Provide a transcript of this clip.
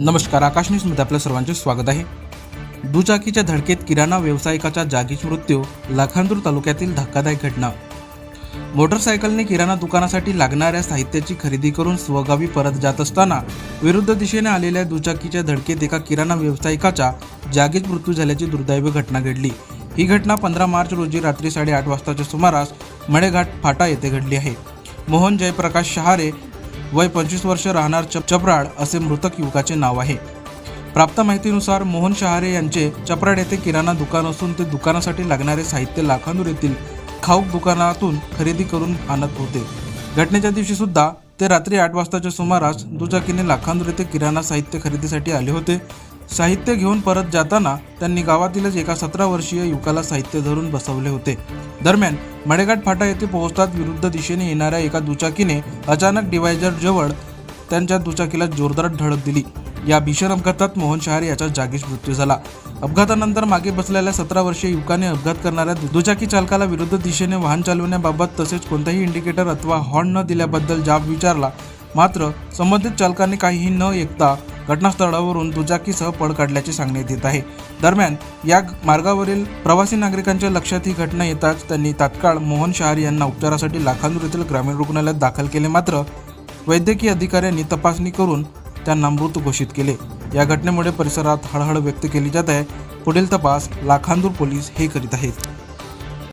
नमस्कार, आकाश न्यूजमध्ये आपल्या सर्वांचे स्वागत आहे। दुचाकीच्या धडकेत किराणा व्यावसायिकाचा जागीच मृत्यू। लाखांदूर तालुक्यातील धक्कादायक घटना। मोटरसायकलने किराणा दुकानासाठी लागणाऱ्या साहित्याची खरेदी करून स्वगावी परत जात असताना विरुद्ध दिशेने आलेल्या दुचाकीच्या धडकेत एका किराणा व्यावसायिकाचा जागीच मृत्यू झाल्याची दुर्दैवी घटना घडली। ही घटना 15 मार्च रोजी रात्री 8:30 वाजताच्या सुमारास मळेघाट फाटा येथे घडली आहे। मोहन जयप्रकाश शहारे वय 25 वर्ष, राहणार चपराड असे मृतक युवकाचे नाव आहे। प्राप्त माहितीनुसार मोहन शहारे यांचे चपराड येथे किराणा दुकान असून ते दुकानासाठी लागणारे साहित्य लाखांदूर येथील खाऊक दुकानातून खरेदी करून आणत होते। घटनेच्या दिवशी सुद्धा ते रात्री 8 वाजताच्या सुमारास दुचाकीने लाखांदूर येथे किराणा साहित्य खरेदीसाठी आले होते। साहित्य घेऊन परत जाताना त्यांनी गावातीलच एका 17 वर्षीय युवकाला साहित्य धरून बसवले होते। दरम्यान मळेघाट फाटा येथे पोहोचताच विरुद्ध दिशेने येणाऱ्या एका दुचाकीने अचानक डिवायडर जवळ त्यांच्या दुचाकीला जोरदार धडक दिली। या भीषण अपघातात मोहन शहारे याचा जागीच मृत्यू झाला। अपघातानंतर मागे बसलेल्या 17 वर्षीय युवकाने अपघात करणाऱ्या दुचाकी चालकाला विरुद्ध दिशेने वाहन चालवण्याबाबत तसेच कोणताही इंडिकेटर अथवा हॉर्न न दिल्याबद्दल जाब विचारला, मात्र संबंधित चालकाने काहीही न ऐकता घटनास्थळावरून दुचाकीसह पळ काढल्याचे सांगण्यात येत आहे। दरम्यान या मार्गावरील प्रवासी नागरिकांच्या लक्षात ही घटना येताच त्यांनी तात्काळ मोहन शहारे यांना उपचारासाठी लाखांदूर येथील ग्रामीण रुग्णालयात दाखल केले, मात्र वैद्यकीय अधिकाऱ्यांनी तपासणी करून त्यांना मृत घोषित केले। या घटनेमुळे परिसरात हळहळ व्यक्त केली जात आहे। पुढील तपास लाखांदूर पोलीस हे करीत आहेत।